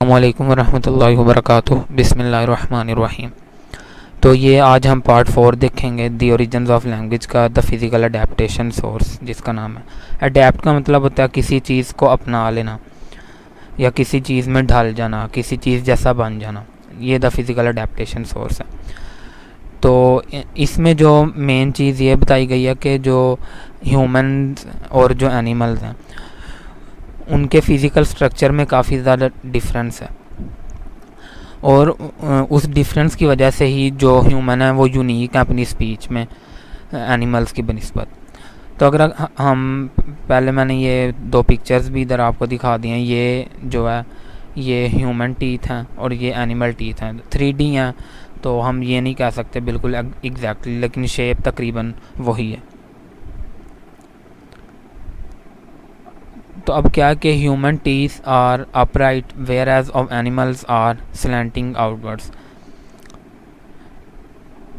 अस्सलामुअलैकुम वरहमतुल्लाहि वबरकातुहू। बिस्मिल्लाहिर्रहमानिर्रहीम। तो ये आज हम पार्ट 4 देखेंगे दी ओरिजिन्स ऑफ लैंग्वेज का, द फिज़िकल अडेप्टेशन सोर्स, जिसका नाम है। अडेप्ट का मतलब होता है किसी चीज़ को अपना लेना या किसी चीज़ में ढल जाना, किसी चीज़ जैसा बन जाना। ये द फिज़िकल अडेप्टेशन सोर्स है। तो इसमें जो मेन चीज़ ये बताई गई है कि जो ह्यूमन और जो एनिमल्स हैं उनके फ़िज़िकल स्ट्रक्चर में काफ़ी ज़्यादा डिफरेंस है, और उस डिफरेंस की वजह से ही जो ह्यूमन है वो यूनिक है अपनी स्पीच में एनिमल्स की बनिस्बत। तो अगर हम पहले मैंने ये 2 पिक्चर्स भी इधर आपको दिखा दिए हैं। ये जो है ये ह्यूमन टीथ हैं और ये एनिमल टीथ हैं। 3D हैं, तो हम ये नहीं कह सकते बिल्कुल एग्जैक्टली, लेकिन शेप तकरीबन वही है। तो अब क्या है कि human teeth are upright whereas of animals are slanting outwards.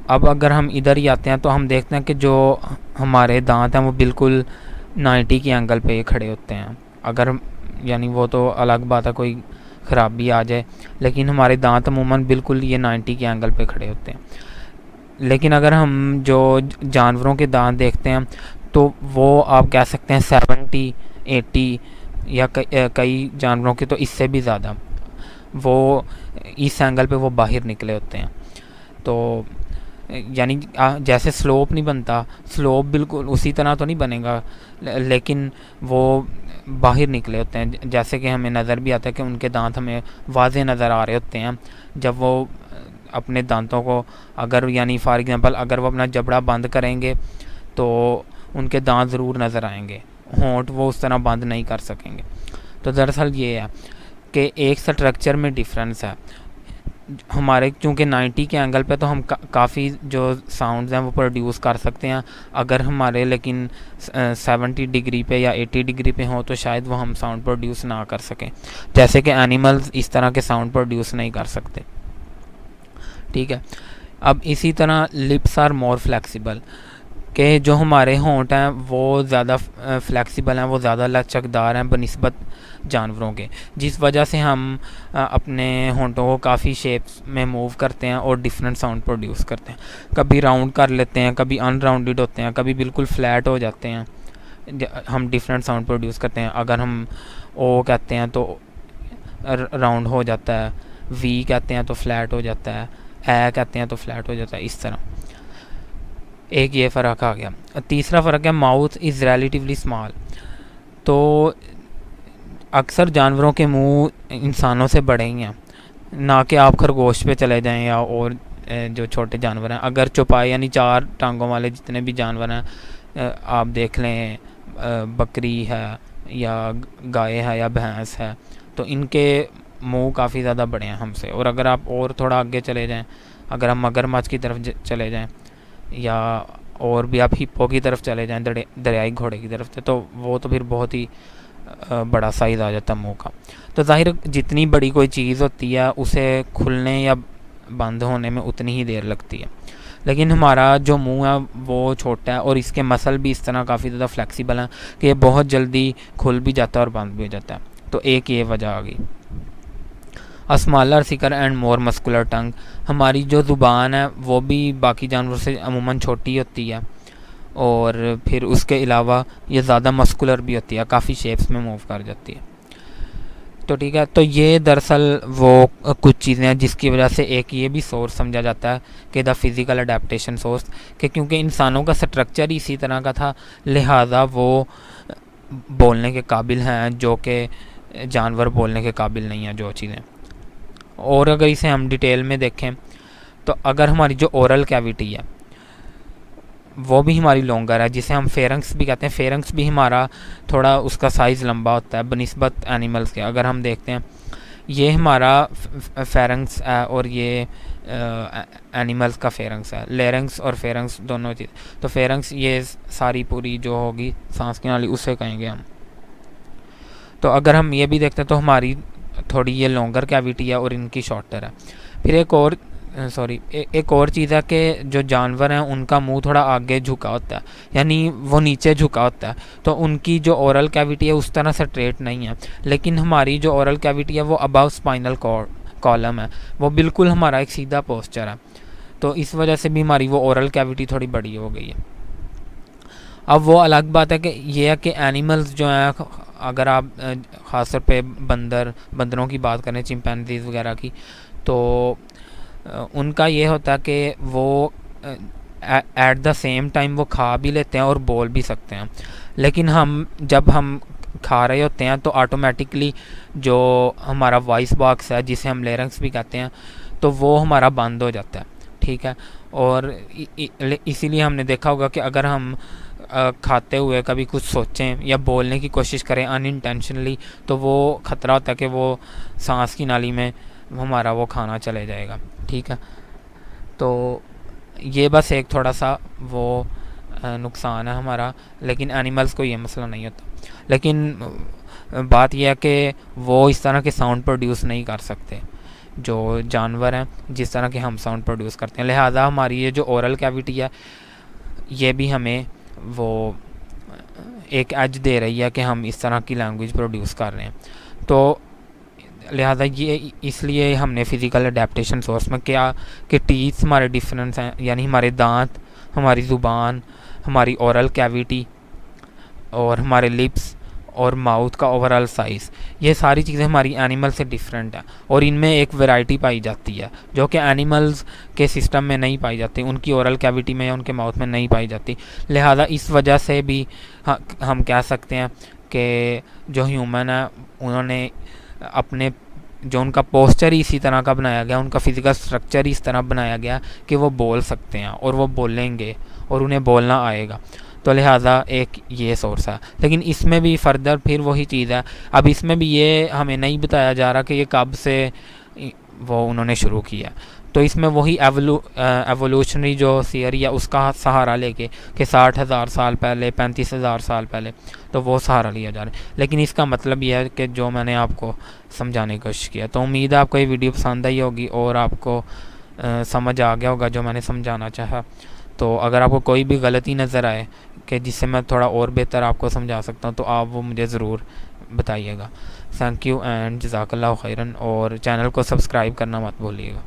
अब अगर हम इधर ही आते हैं तो हम देखते हैं कि जो हमारे दांत हैं वो बिल्कुल 90 के एंगल पे खड़े होते हैं। अगर यानी वो तो अलग बात है, कोई ख़राबी आ जाए, लेकिन हमारे दांत अमूमन बिल्कुल ये 90 के एंगल पे खड़े होते हैं। लेकिन अगर हम जो जानवरों के दांत देखते हैं तो वो आप कह सकते हैं 70, 80 या कई जानवरों के तो इससे भी ज़्यादा वो इस एंगल पे वो बाहर निकले होते हैं। तो यानी जैसे स्लोप नहीं बनता, स्लोप बिल्कुल उसी तरह तो नहीं बनेगा, लेकिन वो बाहर निकले होते हैं। जैसे कि हमें नज़र भी आता है कि उनके दांत हमें वाज़े नज़र आ रहे होते हैं जब वो अपने दांतों को, अगर यानी फॉर एग्ज़ाम्पल अगर वो अपना जबड़ा बंद करेंगे तो उनके दांत ज़रूर नज़र आएंगे, होंठ वो उस तरह बंद नहीं कर सकेंगे। तो दरअसल ये है कि एक स्ट्रक्चर में डिफरेंस है। हमारे चूँकि 90 के एंगल पे तो हम काफ़ी जो साउंड्स हैं वो प्रोड्यूस कर सकते हैं। अगर हमारे लेकिन 70 डिग्री पे या 80 डिग्री पे हो तो शायद वो हम साउंड प्रोड्यूस ना कर सकें, जैसे कि एनिमल्स इस तरह के साउंड प्रोड्यूस नहीं कर सकते। ठीक है। अब इसी तरह लिप्स आर मोर फ्लेक्सिबल, कि जो हमारे होंठ हैं वो ज़्यादा फ्लेक्सिबल हैं, वो ज़्यादा लचकदार हैं बनिस्बत जानवरों के, जिस वजह से हम अपने होंठों को काफ़ी शेप्स में मूव करते हैं और डिफरेंट साउंड प्रोड्यूस करते हैं। कभी राउंड कर लेते हैं, कभी अनराउंडेड होते हैं, कभी बिल्कुल फ्लैट हो जाते हैं। हम डिफरेंट साउंड प्रोड्यूस करते हैं। अगर हम ओ कहते हैं तो राउंड हो जाता है, वी कहते हैं तो फ्लैट हो जाता है, ए कहते हैं तो फ्लैट हो जाता है। इस तरह एक ये फ़र्क आ गया। तीसरा फ़र्क है माउथ इज़ रिलेटिवली स्मॉल। तो अक्सर जानवरों के मुंह इंसानों से बड़े ही हैं, ना कि आप खरगोश पे चले जाएं या और जो छोटे जानवर हैं। अगर चौपाई यानी 4 टांगों वाले जितने भी जानवर हैं आप देख लें, बकरी है या गाय है या भैंस है, तो इनके मुंह काफ़ी ज़्यादा बड़े हैं हमसे। और अगर आप और थोड़ा आगे चले जाएं, अगर हम मगरमच्छ की तरफ चले जाएं या और भी आप हिप्पो की तरफ चले जाएं, दरियाई घोड़े की तरफ से, तो वो तो फिर बहुत ही बड़ा साइज़ आ जाता है मुंह का। तो ज़ाहिर जितनी बड़ी कोई चीज़ होती है उसे खुलने या बंद होने में उतनी ही देर लगती है, लेकिन हमारा जो मुंह है वो छोटा है और इसके मसल भी इस तरह काफ़ी ज़्यादा फ्लेक्सिबल हैं कि ये बहुत जल्दी खुल भी जाता है और बंद भी हो जाता है। तो एक ये वजह आ गई। A smaller thicker and more muscular tongue, हमारी जो ज़ुबान है वो भी बाकी जानवरों से अमूमन छोटी होती है, और फिर उसके अलावा ये ज़्यादा मस्कुलर भी होती है, काफ़ी शेप्स में मूव कर जाती है। तो ठीक है, तो ये दरअसल वो कुछ चीज़ें हैं जिसकी वजह से एक ये भी सोर्स समझा जाता है कि द फिज़िकल अडेप्टेशन सोर्स, कि क्योंकि इंसानों का स्ट्रक्चर ही इसी तरह का था, लिहाजा वो बोलने के काबिल हैं जो कि जानवर बोलने के काबिल नहीं हैं जो चीज़ें। और अगर इसे हम डिटेल में देखें तो अगर हमारी जो ओरल कैविटी है वो भी हमारी लॉन्गर है, जिसे हम फेरेंक्स भी कहते हैं। फेरेंक्स भी हमारा थोड़ा उसका साइज़ लंबा होता है बनिस्बत एनिमल्स के। अगर हम देखते हैं ये हमारा फेरेंक्स है और ये एनिमल्स का फेरेंक्स है। लेरेंक्स और फेरेंक्स दोनों चीज़। तो फेरेंक्स ये सारी पूरी जो होगी सांस की नाली उसे कहेंगे हम। तो अगर हम ये भी देखते हैं तो हमारी थोड़ी ये लॉन्गर कैविटी है और इनकी शॉर्टर है। फिर एक और सॉरी एक और चीज़ है कि जो जानवर हैं उनका मुंह थोड़ा आगे झुका होता है, यानी वो नीचे झुका होता है, तो उनकी जो ओरल कैविटी है उस तरह से स्ट्रेट नहीं है। लेकिन हमारी जो ओरल कैविटी है वो अबव स्पाइनल कॉलम है, वो बिल्कुल हमारा एक सीधा पोस्चर है, तो इस वजह से भी हमारी वो ओरल कैविटी थोड़ी बड़ी हो गई है। अब वो अलग बात है कि ये है कि एनिमल्स जो हैं, अगर आप ख़ासतौर पे बंदरों की बात करें, चिंपैंजीज़ वगैरह की, तो उनका ये होता है कि वो एट द सेम टाइम वो खा भी लेते हैं और बोल भी सकते हैं। लेकिन जब हम खा रहे होते हैं तो ऑटोमेटिकली जो हमारा वॉइस बॉक्स है, जिसे हम लेरिंक्स भी कहते हैं, तो वो हमारा बंद हो जाता है, ठीक है। और इसीलिए हमने देखा होगा कि अगर हम खाते हुए कभी कुछ सोचें या बोलने की कोशिश करें अनइंटेंशनली, तो वो ख़तरा होता है कि वो सांस की नाली में हमारा वो खाना चले जाएगा, ठीक है। तो ये बस एक थोड़ा सा वो नुकसान है हमारा, लेकिन एनिमल्स को ये मसला नहीं होता। लेकिन बात यह है कि वो इस तरह के साउंड प्रोड्यूस नहीं कर सकते जो जानवर हैं, जिस तरह के हम साउंड प्रोड्यूस करते हैं। लिहाजा हमारी ये जो ओरल कैविटी है, ये भी हमें वो एक एज दे रही है कि हम इस तरह की लैंग्वेज प्रोड्यूस कर रहे हैं। तो लिहाजा ये इसलिए हमने फ़िज़िकल अडेप्टेशन सोर्स में क्या कि टीथ हमारे डिफरेंस हैं, यानी हमारे दांत, हमारी ज़ुबान, हमारी ओरल कैविटी और हमारे लिप्स और माउथ का ओवरऑल साइज़, ये सारी चीज़ें हमारी एनिमल से डिफरेंट है और इनमें एक वैरायटी पाई जाती है जो कि एनिमल्स के सिस्टम में नहीं पाई जाती, उनकी ओरल कैविटी में या उनके माउथ में नहीं पाई जाती। लिहाजा इस वजह से भी हम कह सकते हैं कि जो ह्यूमन है उन्होंने अपने जो उनका पोस्चर ही इसी तरह का बनाया गया, उनका फ़िज़िकल स्ट्रक्चर ही इस तरह बनाया गया कि वो बोल सकते हैं और वो बोलेंगे और उन्हें बोलना आएगा। तो लिहाजा एक ये सोर्स है। लेकिन इसमें भी फर्दर फिर वही चीज़ है, अब इसमें भी ये हमें नहीं बताया जा रहा कि ये कब से वो उन्होंने शुरू किया। तो इसमें वही एवोल्यूशनरी जो थियरी है उसका सहारा लेके कि 60,000 साल पहले, 35,000 साल पहले, तो वो सहारा लिया जा रहा है। लेकिन इसका मतलब यह है कि जो मैंने आपको समझाने की कोशिश किया, तो उम्मीद है आपको ये वीडियो पसंद आई होगी और आपको समझ आ गया होगा जो मैंने समझाना चाहा। तो अगर आपको कोई भी गलती नज़र आए कि जिससे मैं थोड़ा और बेहतर आपको समझा सकता हूँ, तो आप वो मुझे ज़रूर बताइएगा। थैंक यू एंड जज़ाकल्लाहु खैरन, और चैनल को सब्सक्राइब करना मत भूलिएगा।